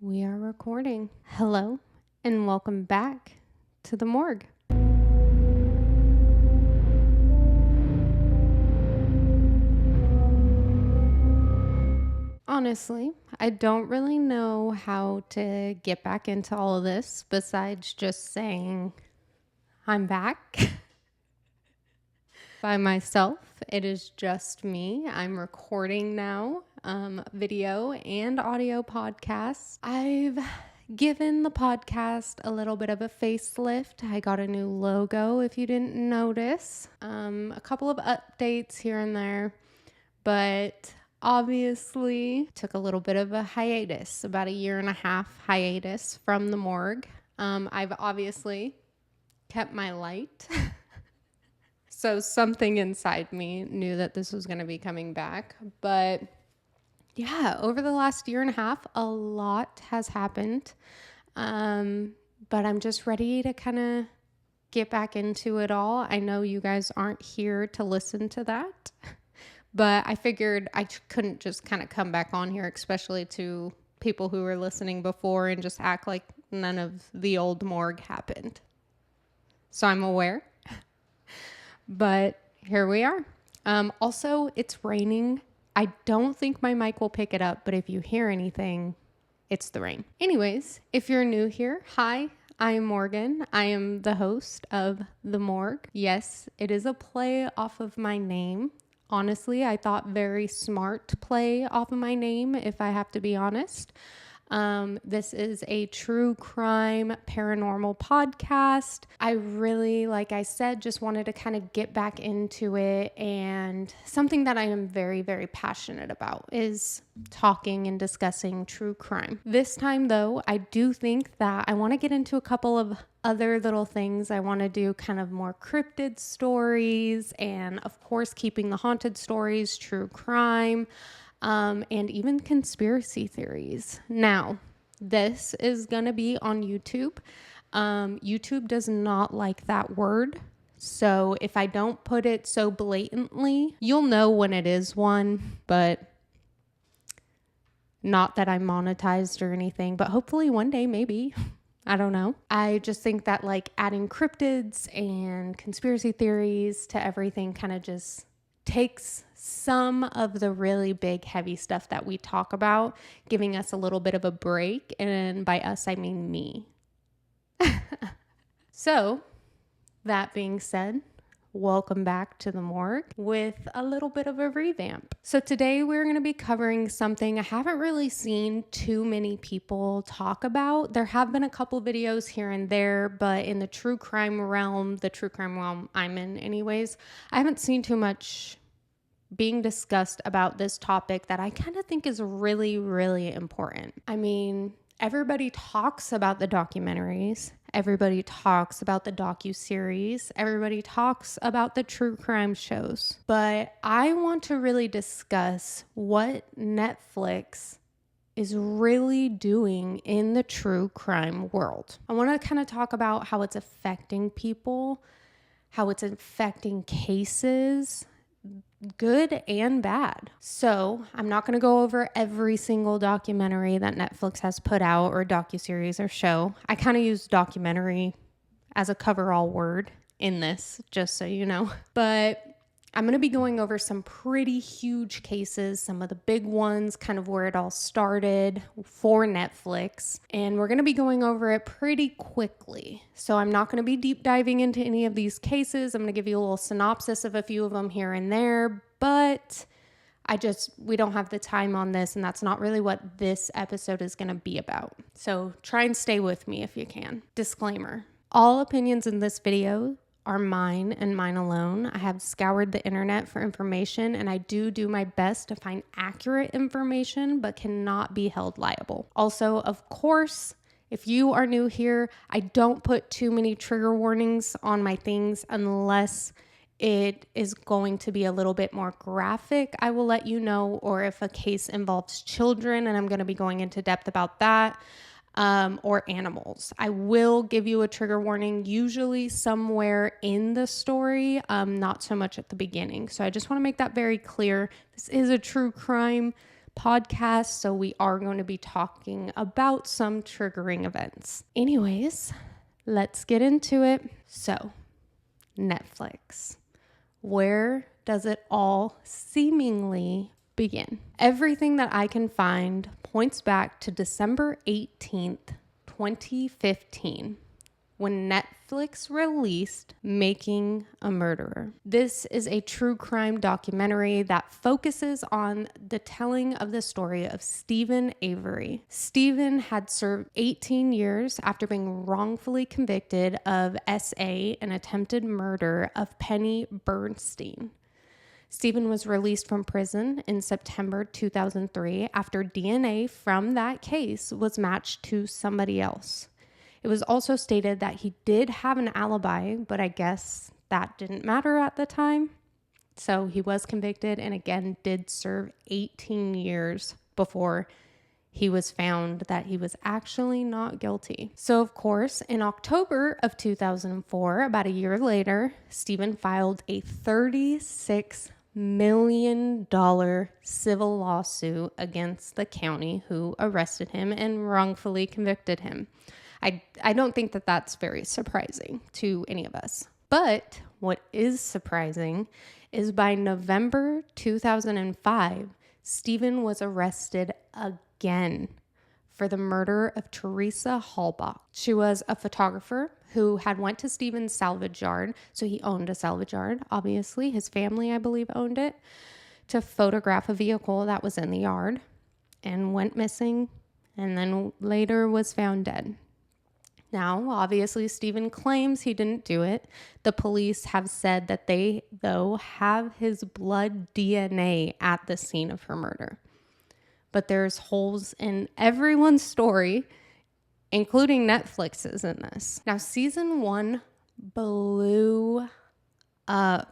We are recording. Hello, and welcome back to the Morg. Honestly, I don't really know how to get back into all of this besides just saying I'm back by myself. It is just me. I'm recording now, video and audio podcasts. I've given the podcast a little bit of a facelift. I got a new logo, if you didn't notice. A couple of updates here and there, but obviously took a little bit of a hiatus, about a 1.5 year hiatus from the Morg. I've obviously kept my light. So something inside me knew that this was going to be coming back. But yeah, over the last 1.5 years, a lot has happened. But I'm just ready to kind of get back into it all. I know you guys aren't here to listen to that, but I figured I couldn't just kind of come back on here, especially to people who were listening before, and just act like none of the old Morg happened. So I'm aware. But here we are. Also, it's raining. I don't think my mic will pick it up, but if you hear anything, it's the rain. Anyways, if you're new here, hi, I'm Morgan. I am the host of The Morg. Yes, it is a play off of my name. Honestly, I thought very smart play off of my name, if I have to be honest. This is a true crime paranormal podcast. I really, like I said, just wanted to kind of get back into it, and something that I am very, very passionate about is talking and discussing true crime. This time though, I do think that I want to get into a couple of other little things. I want to do kind of more cryptid stories, and of course keeping the haunted stories, true crime, and even conspiracy theories. Now, this is going to be on YouTube. YouTube does not like that word. So if I don't put it so blatantly, you'll know when it is one, but not that I'm monetized or anything, but hopefully one day, maybe. I don't know. I just think that like adding cryptids and conspiracy theories to everything kind of just takes some of the really big heavy stuff that we talk about, giving us a little bit of a break. And by us, I mean me. So that being said, welcome back to the Morg with a little bit of a revamp. So today we're going to be covering something I haven't really seen too many people talk about. There have been a couple videos here and there, but in the true crime realm I'm in anyways, I haven't seen too much being discussed about this topic that I kind of think is really, really important. I mean, everybody talks about the documentaries. Everybody talks about the docuseries. Everybody talks about the true crime shows. But I want to really discuss what Netflix is really doing in the true crime world. I want to kind of talk about how it's affecting people, how it's affecting cases, good and bad. So I'm not going to go over every single documentary that Netflix has put out, or docuseries or show. I kind of use documentary as a coverall word in this, just so you know. But I'm going to be going over some pretty huge cases, some of the big ones, kind of where it all started for Netflix. And we're going to be going over it pretty quickly. So I'm not going to be deep diving into any of these cases. I'm going to give you a little synopsis of a few of them here and there, but we don't have the time on this, and that's not really what this episode is going to be about. So try and stay with me if you can. Disclaimer: all opinions in this video are mine and mine alone. I have scoured the internet for information, and I do my best to find accurate information, but cannot be held liable. Also, of course, if you are new here, I don't put too many trigger warnings on my things unless it is going to be a little bit more graphic. I will let you know, or if a case involves children, and I'm going to be going into depth about that, or animals. I will give you a trigger warning, usually somewhere in the story, not so much at the beginning. So I just want to make that very clear. This is a true crime podcast, so we are going to be talking about some triggering events. Anyways, let's get into it. So, Netflix. Where does it all seemingly begin? Everything that I can find points back to December 18th, 2015, when Netflix released Making a Murderer. This is a true crime documentary that focuses on the telling of the story of Stephen Avery. Stephen had served 18 years after being wrongfully convicted of SA, an attempted murder of Penny Bernstein. Stephen was released from prison in September 2003 after DNA from that case was matched to somebody else. It was also stated that he did have an alibi, but I guess that didn't matter at the time. So he was convicted and again did serve 18 years before he was found that he was actually not guilty. So of course, in October of 2004, about a year later, Stephen filed a $36 million civil lawsuit against the county who arrested him and wrongfully convicted him. I don't think that that's very surprising to any of us. But what is surprising is by November 2005, Stephen was arrested again for the murder of Teresa Halbach. She was a photographer who had went to Stephen's salvage yard. So he owned a salvage yard, obviously. His family, I believe, owned it, to photograph a vehicle that was in the yard and went missing and then later was found dead. Now, obviously, Stephen claims he didn't do it. The police have said that they, though, have his blood DNA at the scene of her murder. But there's holes in everyone's story, including Netflix's in this. Now, season 1 blew up.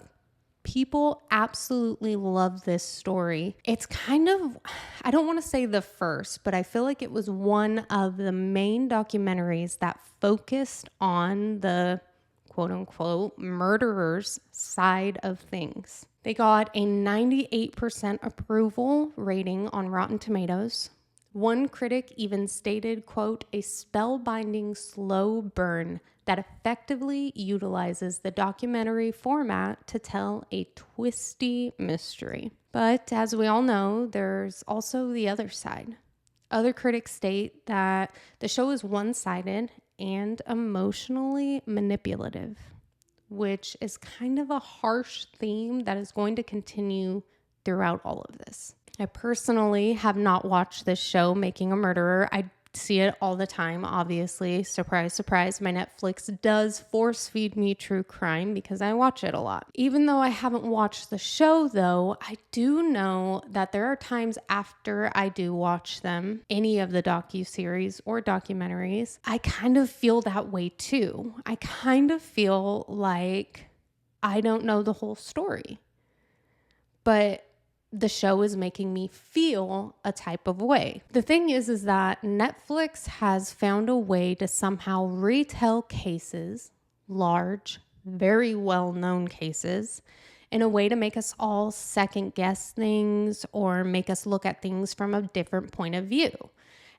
People absolutely love this story. It's kind of, I don't want to say the first, but I feel like it was one of the main documentaries that focused on the quote unquote murderer's side of things. They got a 98% approval rating on Rotten Tomatoes. One critic even stated, quote, a spellbinding slow burn that effectively utilizes the documentary format to tell a twisty mystery. But as we all know, there's also the other side. Other critics state that the show is one-sided and emotionally manipulative, which is kind of a harsh theme that is going to continue throughout all of this. I personally have not watched this show, Making a Murderer. I see it all the time, obviously. Surprise, surprise. My Netflix does force feed me true crime because I watch it a lot. Even though I haven't watched the show, though, I do know that there are times after I do watch them, any of the docuseries or documentaries, I kind of feel that way too. I kind of feel like I don't know the whole story. But the show is making me feel a type of way. The thing is that Netflix has found a way to somehow retell cases, large, very well-known cases, in a way to make us all second guess things or make us look at things from a different point of view.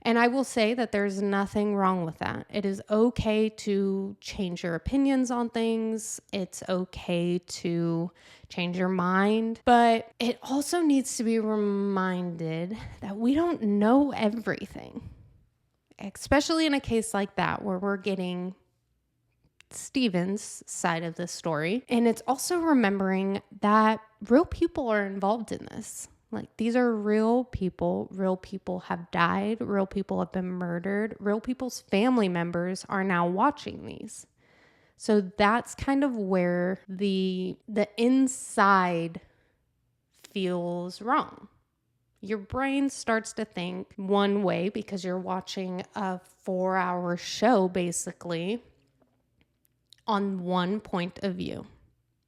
And I will say that there's nothing wrong with that. It is okay to change your opinions on things. It's okay to change your mind. But it also needs to be reminded that we don't know everything, especially in a case like that where we're getting Stephen's side of the story. And it's also remembering that real people are involved in this. Like, these are real people have died, real people have been murdered, real people's family members are now watching these. So that's kind of where the inside feels wrong. Your brain starts to think one way because you're watching a 4-hour show basically on one point of view.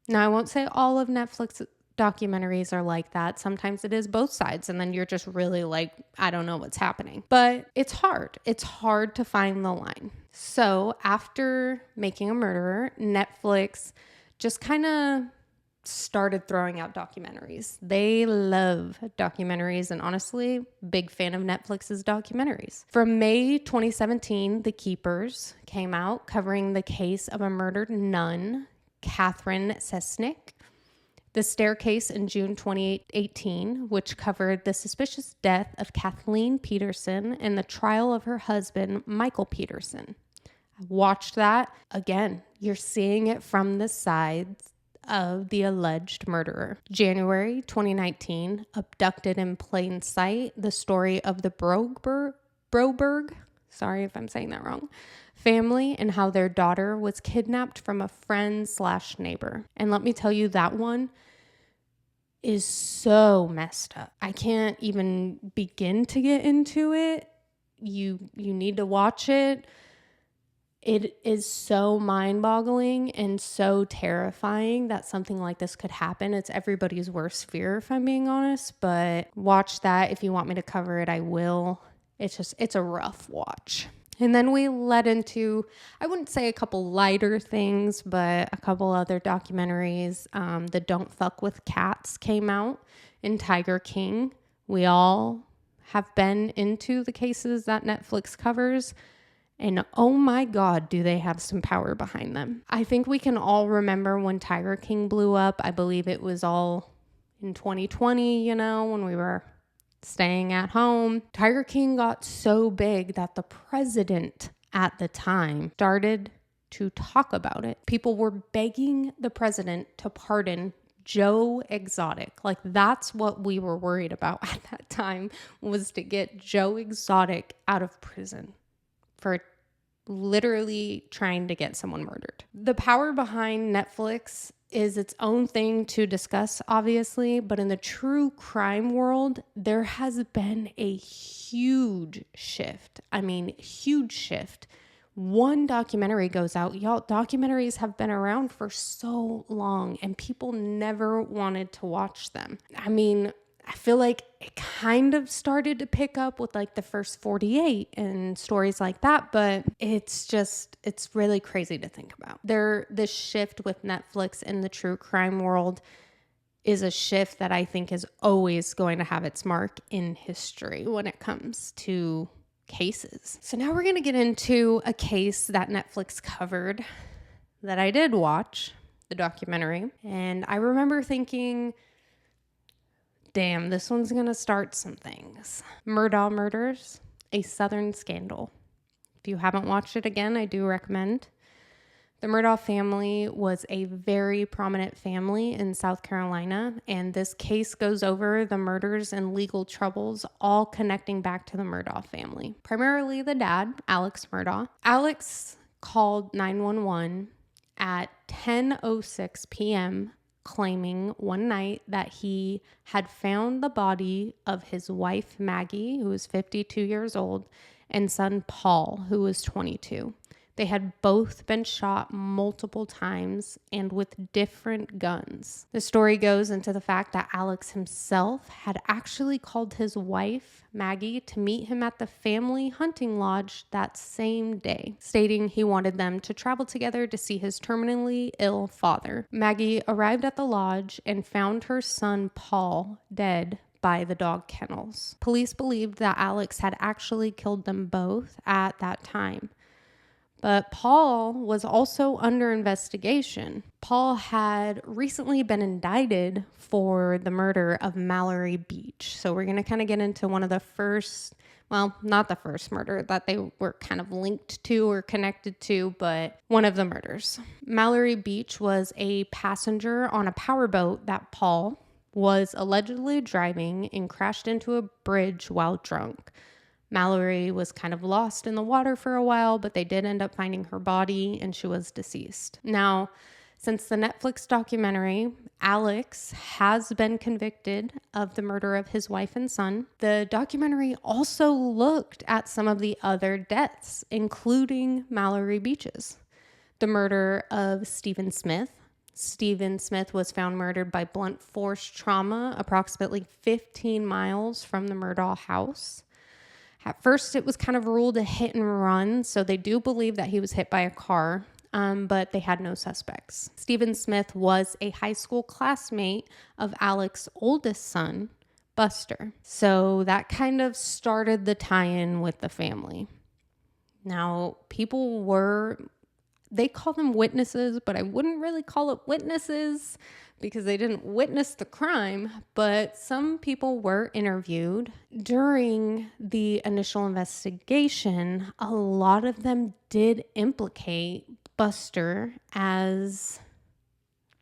Now, I won't say all of Netflix documentaries are like that. Sometimes it is both sides, and then you're just really like, I don't know what's happening. But it's hard. It's hard to find the line. So after Making a Murderer, Netflix just kind of started throwing out documentaries. They love documentaries, and honestly, big fan of Netflix's documentaries. From May 2017, The Keepers came out, covering the case of a murdered nun, Catherine Sesnick. The Staircase in June 2018, which covered the suspicious death of Kathleen Peterson and the trial of her husband, Michael Peterson. I watched that. Again, you're seeing it from the sides of the alleged murderer. January 2019, Abducted in Plain Sight, the story of the Broberg, sorry if I'm saying that wrong, family and how their daughter was kidnapped from a friend/neighbor. And let me tell you, that one is so messed up. I can't even begin to get into it. You need to watch it. It is so mind-boggling and so terrifying that something like this could happen. It's everybody's worst fear, if I'm being honest, but watch that. If you want me to cover it, I will. It's a rough watch. And then we led into, I wouldn't say a couple lighter things, but a couple other documentaries. The Don't Fuck with Cats came out, and Tiger King. We all have been into the cases that Netflix covers. And oh my God, do they have some power behind them. I think we can all remember when Tiger King blew up. I believe it was all in 2020, when we were staying at home. Tiger King got so big that the president at the time started to talk about it. People were begging the president to pardon Joe Exotic. Like, that's what we were worried about at that time, was to get Joe Exotic out of prison for literally trying to get someone murdered. The power behind Netflix is its own thing to discuss, obviously, but in the true crime world, there has been a huge shift. I mean, huge shift. One documentary goes out. Y'all, documentaries have been around for so long, and people never wanted to watch them. I mean, I feel like it kind of started to pick up with like the first 48 and stories like that, but it's really crazy to think about. This shift with Netflix in the true crime world is a shift that I think is always going to have its mark in history when it comes to cases. So now we're going to get into a case that Netflix covered that I did watch, the documentary, and I remember thinking, damn, this one's going to start some things. Murdaugh Murders, a Southern Scandal. If you haven't watched it, again, I do recommend. The Murdaugh family was a very prominent family in South Carolina, and this case goes over the murders and legal troubles, all connecting back to the Murdaugh family. Primarily the dad, Alex Murdaugh. Alex called 911 at 10:06 p.m., claiming one night that he had found the body of his wife, Maggie, who was 52 years old, and son, Paul, who was 22. They had both been shot multiple times and with different guns. The story goes into the fact that Alex himself had actually called his wife, Maggie, to meet him at the family hunting lodge that same day, stating he wanted them to travel together to see his terminally ill father. Maggie arrived at the lodge and found her son, Paul, dead by the dog kennels. Police believed that Alex had actually killed them both at that time. But Paul was also under investigation. Paul had recently been indicted for the murder of Mallory Beach. So we're going to kind of get into one of the first, well, not the first murder that they were kind of linked to or connected to, but one of the murders. Mallory Beach was a passenger on a powerboat that Paul was allegedly driving and crashed into a bridge while drunk. Mallory was kind of lost in the water for a while, but they did end up finding her body and she was deceased. Now, since the Netflix documentary, Alex has been convicted of the murder of his wife and son. The documentary also looked at some of the other deaths, including Mallory Beach's. The murder of Stephen Smith. Stephen Smith was found murdered by blunt force trauma approximately 15 miles from the Murdaugh house. At first, it was kind of ruled a hit and run, so they do believe that he was hit by a car. but they had no suspects. Stephen Smith was a high school classmate of Alex's oldest son, Buster. So that kind of started the tie-in with the family. Now, they call them witnesses, but I wouldn't really call it witnesses because they didn't witness the crime, but some people were interviewed. During the initial investigation, a lot of them did implicate Buster as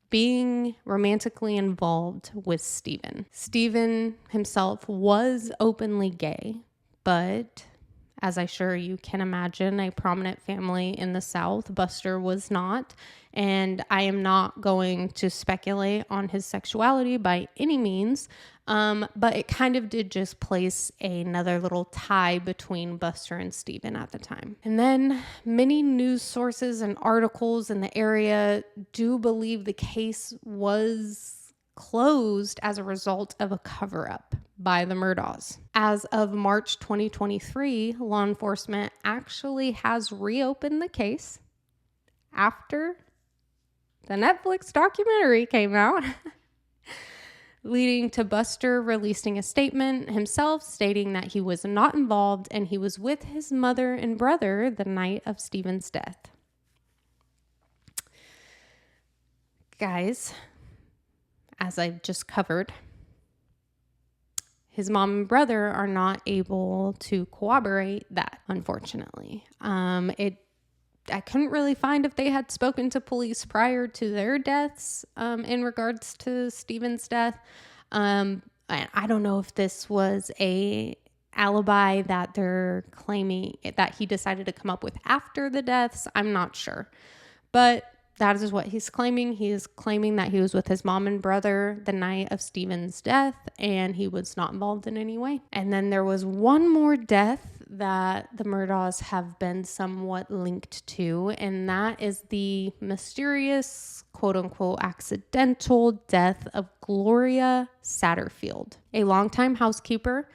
being romantically involved with Stephen. Stephen himself was openly gay, but as I'm sure you can imagine, a prominent family in the South, Buster was not. And I am not going to speculate on his sexuality by any means, but it kind of did just place another little tie between Buster and Stephen at the time. And then many news sources and articles in the area do believe the case was closed as a result of a cover-up by the Murdaughs. As of March 2023, law enforcement actually has reopened the case after the Netflix documentary came out, leading to Buster releasing a statement himself stating that he was not involved and he was with his mother and brother the night of Stephen's death. Guys, as I've just covered, his mom and brother are not able to corroborate that, unfortunately. I couldn't really find if they had spoken to police prior to their deaths in regards to Stephen's death. I don't know if this was a alibi that they're claiming that he decided to come up with after the deaths. I'm not sure. But that is what he's claiming. He is claiming that he was with his mom and brother the night of Stephen's death, and he was not involved in any way. And then there was one more death that the Murdaughs have been somewhat linked to, and that is the mysterious, quote-unquote, accidental death of Gloria Satterfield, a longtime housekeeper.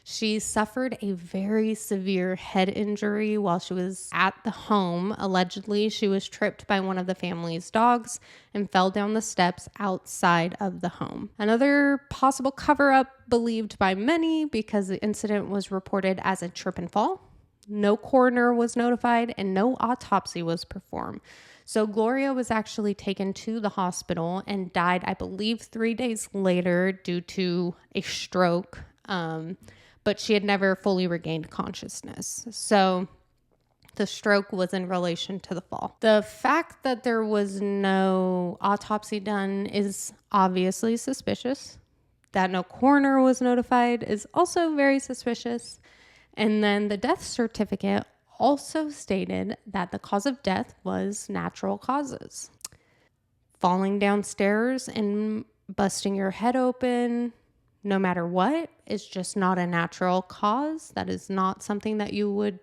She suffered a very severe head injury while she was at the home. Allegedly, she was tripped by one of the family's dogs and fell down the steps outside of the home. Another possible cover-up believed by many because the incident was reported as a trip and fall. No coroner was notified and no autopsy was performed. So Gloria was actually taken to the hospital and died, I believe, 3 days later due to a stroke. But she had never fully regained consciousness. So the stroke was in relation to the fall. The fact that there was no autopsy done is obviously suspicious. That no coroner was notified is also very suspicious. And then the death certificate also stated that the cause of death was natural causes. Falling downstairs and busting your head open, no matter what, is just not a natural cause. That is not something that you would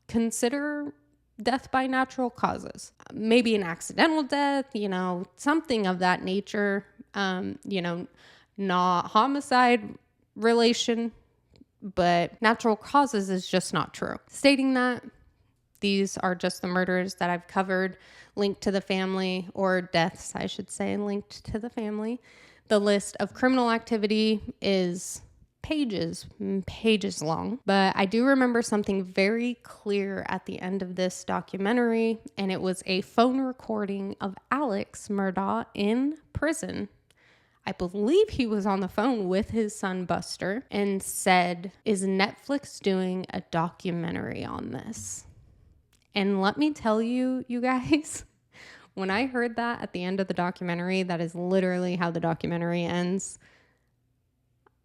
consider death by natural causes. Maybe an accidental death, something of that nature, not homicide relation, but natural causes is just not true. Stating that, these are just the murders that I've covered, linked to the family, or deaths, I should say, linked to the family. The list of criminal activity is pages long, but I do remember something very clear at the end of this documentary, and it was a phone recording of Alex Murdaugh in prison. I believe he was on the phone with his son Buster and said, "Is Netflix doing a documentary on this?" And let me tell you, you guys, when I heard that at the end of the documentary, that is literally how the documentary ends,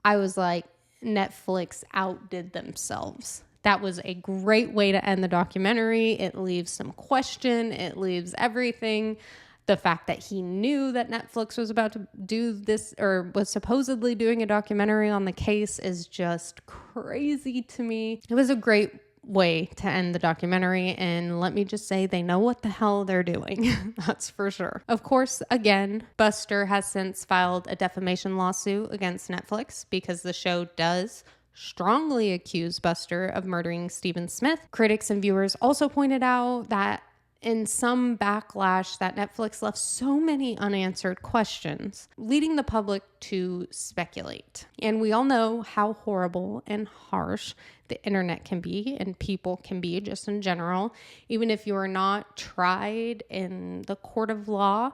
I was like, Netflix outdid themselves. That was a great way to end the documentary. It leaves some question. It leaves everything. The fact that he knew that Netflix was about to do this or was supposedly doing a documentary on the case is just crazy to me. It was a great way to end the documentary, and let me just say they know what the hell they're doing. That's for sure. Of course, again, Buster has since filed a defamation lawsuit against Netflix because the show does strongly accuse Buster of murdering Stephen Smith. Critics and viewers also pointed out that in some backlash that Netflix left so many unanswered questions, leading the public to speculate. And we all know how horrible and harsh the internet can be and people can be just in general. Even if you are not tried in the court of law,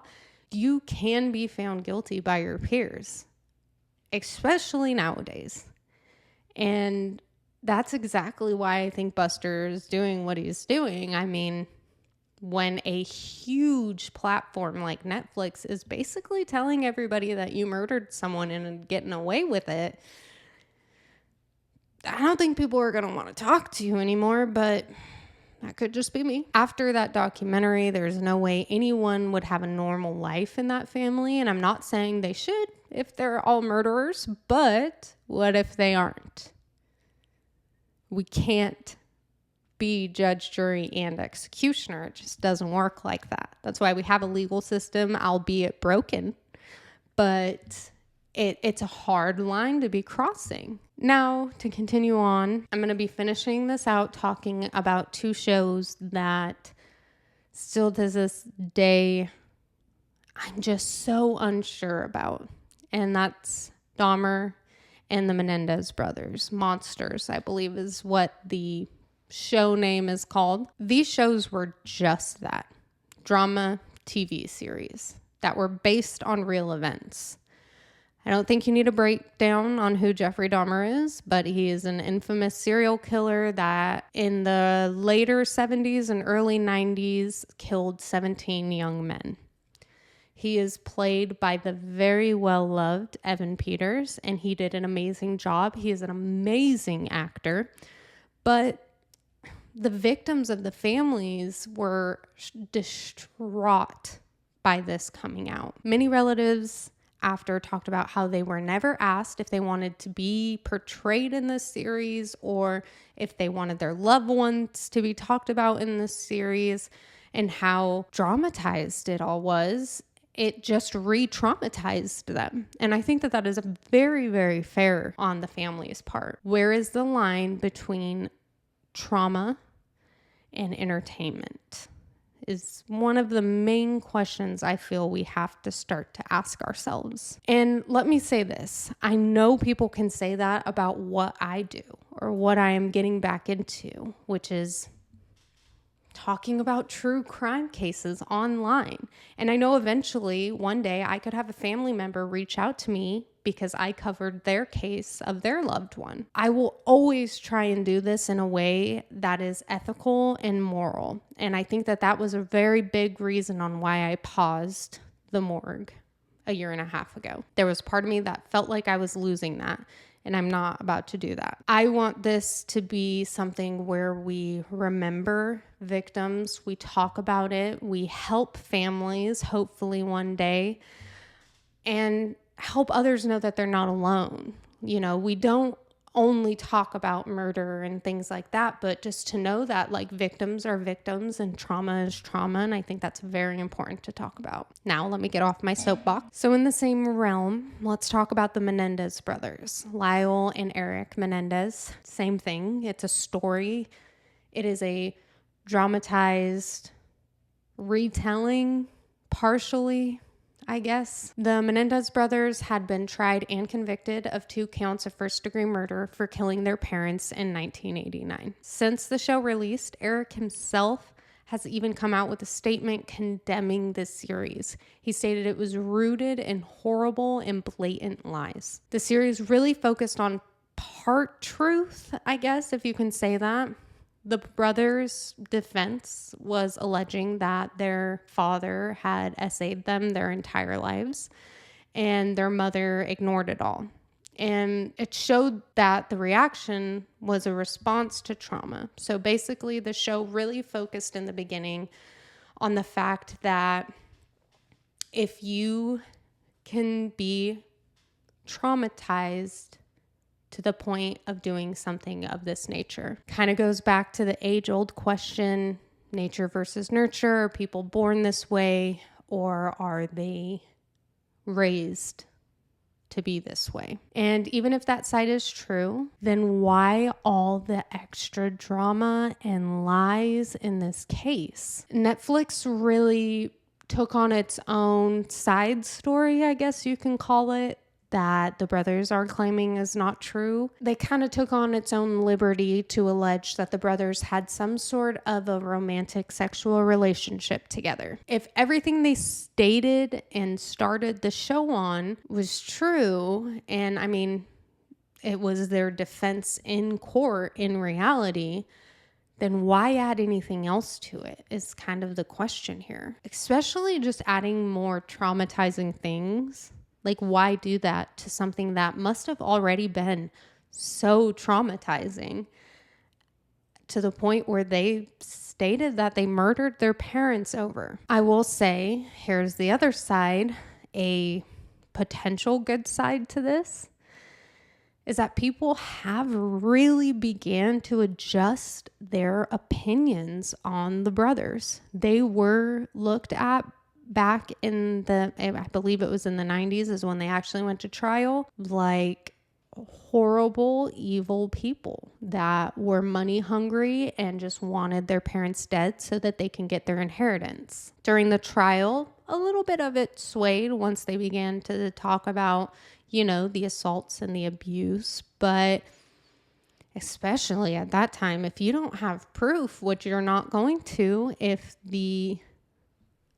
you can be found guilty by your peers, especially nowadays. And that's exactly why I think Buster is doing what he's doing. I mean, when a huge platform like Netflix is basically telling everybody that you murdered someone and getting away with it, I don't think people are going to want to talk to you anymore, but that could just be me. After that documentary, there's no way anyone would have a normal life in that family. And I'm not saying they should if they're all murderers, but what if they aren't? We can't be judge, jury, and executioner. It just doesn't work like that. That's why we have a legal system, albeit broken, but it's a hard line to be crossing. Now, to continue on, I'm going to be finishing this out talking about two shows that still to this day I'm just so unsure about, and that's Dahmer and the Menendez brothers. Monsters, I believe, is what the show name is called. These shows were just that, drama TV series that were based on real events. I don't think you need a breakdown on who Jeffrey Dahmer is, but he is an infamous serial killer that in the later 70s and early 90s killed 17 young men. He is played by the very well-loved Evan Peters, and he did an amazing job. He is an amazing actor, but the victims of the families were distraught by this coming out. Many relatives after talked about how they were never asked if they wanted to be portrayed in this series or if they wanted their loved ones to be talked about in this series, and how dramatized it all was. It just re-traumatized them. And I think that that is a very, very fair on the family's part. Where is the line between trauma and entertainment is one of the main questions I feel we have to start to ask ourselves. And let me say this. I know people can say that about what I do or what I am getting back into, which is talking about true crime cases online. And I know eventually one day I could have a family member reach out to me because I covered their case of their loved one. I will always try and do this in a way that is ethical and moral. And I think that that was a very big reason on why I paused the Morg a year and a half ago. There was part of me that felt like I was losing that, and I'm not about to do that. I want this to be something where we remember victims, we talk about it, we help families, hopefully one day, and help others know that they're not alone. You know, we don't only talk about murder and things like that, but just to know that like victims are victims and trauma is trauma. And I think that's very important to talk about. Now, let me get off my soapbox. So in the same realm, let's talk about the Menendez brothers, Lyle and Eric Menendez. Same thing. It's a story. It is a dramatized retelling, partially, I guess. The Menendez brothers had been tried and convicted of 2 counts of first-degree murder for killing their parents in 1989. Since the show released, Eric himself has even come out with a statement condemning this series. He stated it was rooted in horrible and blatant lies. The series really focused on part truth, I guess, if you can say that. The brothers' defense was alleging that their father had essayed them their entire lives and their mother ignored it all. And it showed that the reaction was a response to trauma. So basically, the show really focused in the beginning on the fact that if you can be traumatized to the point of doing something of this nature. Kind of goes back to the age-old question, nature versus nurture. Are people born this way or are they raised to be this way. And even if that side is true, then why all the extra drama and lies in this case? Netflix really took on its own side story, I guess you can call it, that the brothers are claiming is not true. They kind of took on its own liberty to allege that the brothers had some sort of a romantic sexual relationship together. If everything they stated and started the show on was true, and I mean, it was their defense in court in reality, then why add anything else to it is kind of the question here. Especially just adding more traumatizing things. Like, why do that to something that must have already been so traumatizing to the point where they stated that they murdered their parents over? I will say, here's the other side, a potential good side to this, is that people have really began to adjust their opinions on the brothers. They were looked at back in I believe it was in the 90s is when they actually went to trial, like horrible, evil people that were money hungry and just wanted their parents dead so that they can get their inheritance. During the trial, a little bit of it swayed once they began to talk about, the assaults and the abuse, but especially at that time, if you don't have proof, which you're not going to, if the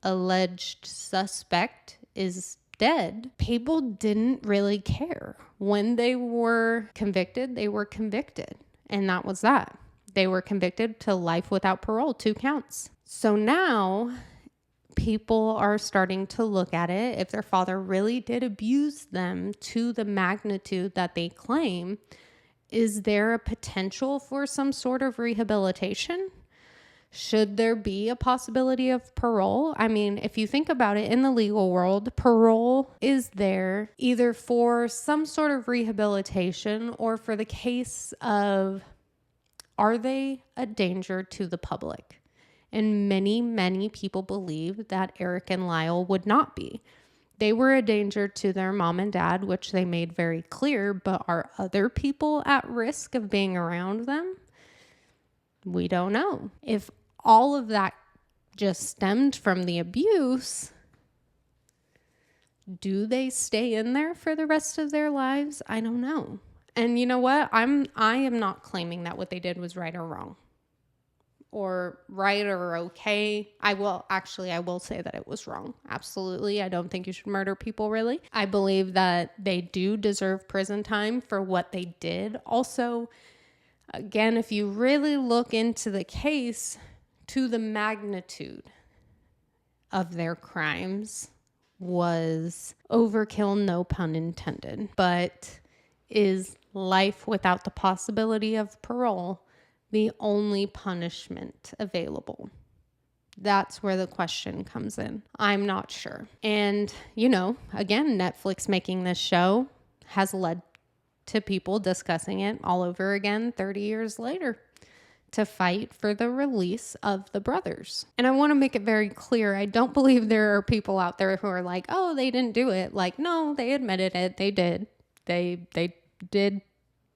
alleged suspect is dead, people didn't really care. When they were convicted, they were convicted. And that was that. They were convicted to life without parole, 2 counts. So now people are starting to look at it. If their father really did abuse them to the magnitude that they claim, is there a potential for some sort of rehabilitation? Should there be a possibility of parole? I mean, if you think about it in the legal world, parole is there either for some sort of rehabilitation or for the case of, are they a danger to the public? And many, many people believe that Eric and Lyle would not be. They were a danger to their mom and dad, which they made very clear, but are other people at risk of being around them? We don't know. If all of that just stemmed from the abuse, do they stay in there for the rest of their lives? I don't know. And you know what? I am not claiming that what they did was right or wrong, or right or okay. I will say that it was wrong. Absolutely. I don't think you should murder people, really. I believe that they do deserve prison time for what they did. Also, again, if you really look into the case, to the magnitude of their crimes was overkill, no pun intended. But is life without the possibility of parole the only punishment available? That's where the question comes in. I'm not sure. And, again, Netflix making this show has led to people discussing it all over again 30 years later to fight for the release of the brothers. And I want to make it very clear, I don't believe there are people out there who are like, oh, they didn't do it. Like, no, they admitted it. They did. They did.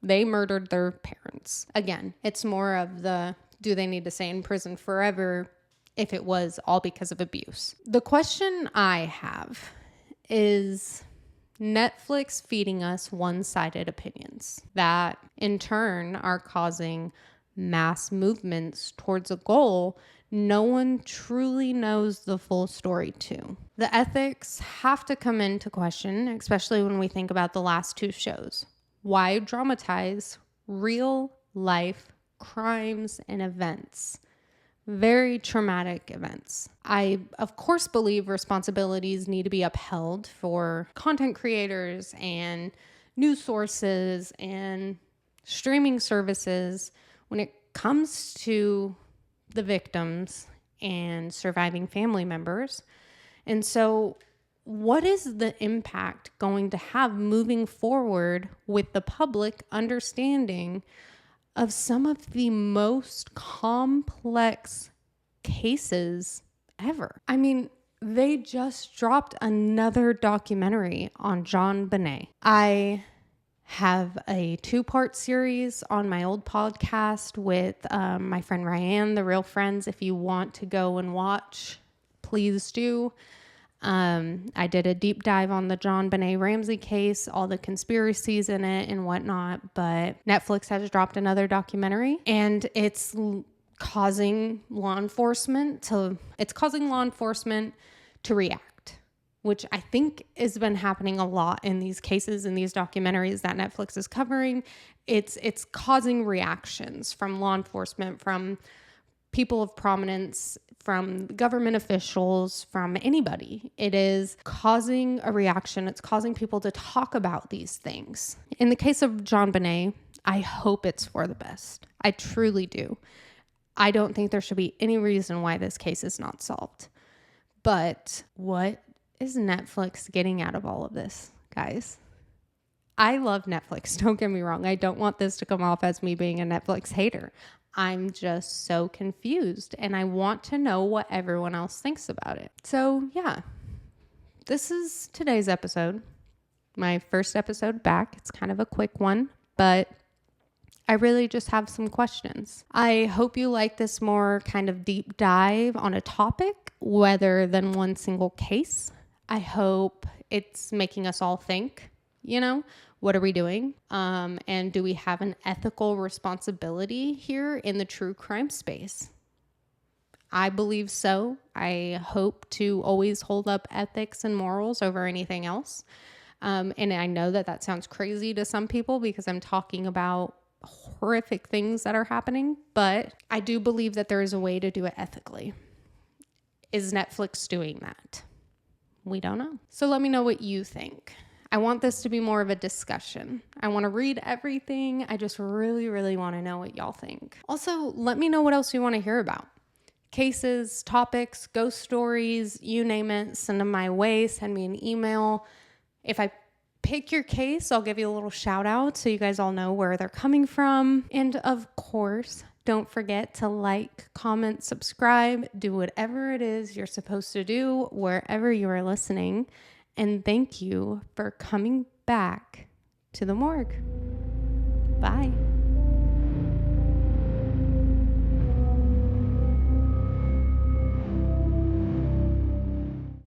They murdered their parents. Again, it's more of the, do they need to stay in prison forever if it was all because of abuse? The question I have is Netflix feeding us one-sided opinions that in turn are causing mass movements towards a goal no one truly knows the full story to. The ethics have to come into question, especially when we think about the last 2 shows. Why dramatize real life crimes and events? Very traumatic events. I, of course, believe responsibilities need to be upheld for content creators and news sources and streaming services when it comes to the victims and surviving family members. And so what is the impact going to have moving forward with the public understanding of some of the most complex cases ever? I mean, they just dropped another documentary on JonBenet. I have a 2-part series on my old podcast with my friend Ryan, The Real Friends. If you want to go and watch, please do. I did a deep dive on the JonBenet Ramsey case, all the conspiracies in it and whatnot, but Netflix has dropped another documentary, and it's causing law enforcement to react, which I think has been happening a lot in these cases, in these documentaries that Netflix is covering. It's causing reactions from law enforcement, from people of prominence, from government officials, from anybody. It is causing a reaction. It's causing people to talk about these things. In the case of JonBenet, I hope it's for the best. I truly do. I don't think there should be any reason why this case is not solved. But what is Netflix getting out of all of this, guys? I love Netflix. Don't get me wrong. I don't want this to come off as me being a Netflix hater. I'm just so confused, and I want to know what everyone else thinks about it. So yeah, this is today's episode. My first episode back. It's kind of a quick one, but I really just have some questions. I hope you like this more kind of deep dive on a topic rather than one single case. I hope it's making us all think, what are we doing? And do we have an ethical responsibility here in the true crime space? I believe so. I hope to always hold up ethics and morals over anything else. And I know that sounds crazy to some people because I'm talking about horrific things that are happening, but I do believe that there is a way to do it ethically. Is Netflix doing that? We don't know. So let me know what you think. I want this to be more of a discussion. I want to read everything. I just really, really want to know what y'all think. Also, let me know what else you want to hear about. Cases, topics, ghost stories, you name it, send them my way. Send me an email. If I pick your case, I'll give you a little shout out so you guys all know where they're coming from. And of course, don't forget to like, comment, subscribe, do whatever it is you're supposed to do wherever you are listening. And thank you for coming back to the Morg. Bye.